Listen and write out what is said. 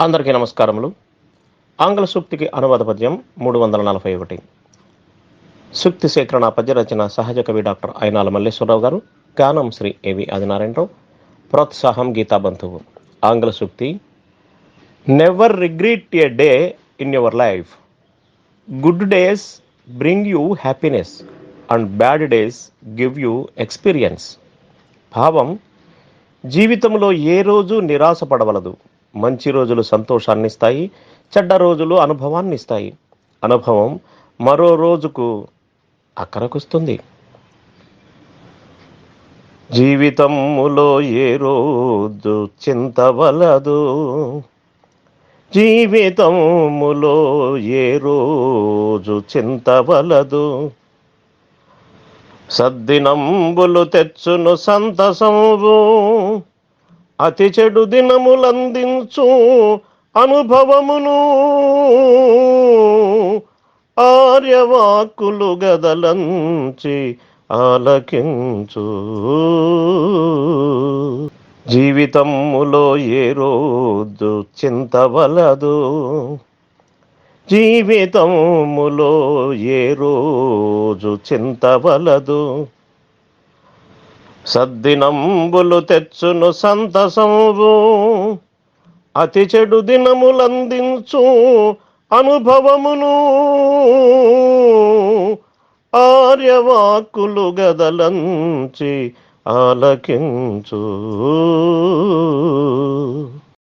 అందరికీ నమస్కారములు. ఆంగ్ల సూక్తికి అనువాద పద్యం 341. సూక్తి సేకరణ పద్య రచన సహజ కవి డాక్టర్ అయినాల మల్లేశ్వరరావు గారు. గానం శ్రీ ఏవి ఆదినారాయణరావు. ప్రోత్సాహం గీతాబంధువు. ఆంగ్ల సూక్తి: never regret a day in your life. Good days bring you happiness and bad days give you experience. భావం: జీవితంలో ఏ రోజు నిరాశపడవలదు. మంచి రోజులు సంతోషాన్నిస్తాయి, చెడ్డ రోజులు అనుభవాన్నిస్తాయి. అనుభవం మరో రోజుకు అక్కరకొస్తుంది. జీవితములో ఏ రోజు చింతవలదు, జీవితములో ఏ రోజు చింతవలదు. సద్దినంబులు తెచ్చును సంతసంబు, అతి చెడు దినములందించు అనుభవమును. ఆర్యవాక్కులు గదలంచి ఆలకించు. జీవితములో ఏ రోజు చింతవలదు, జీవితములో ఏ రోజు చింతవలదు. సద్దినంబులు తెచ్చును సంతసంబు, అతి చెడు దినములందించు అనుభవమును. ఆర్యవాక్కులు గదలంచి ఆలకించు.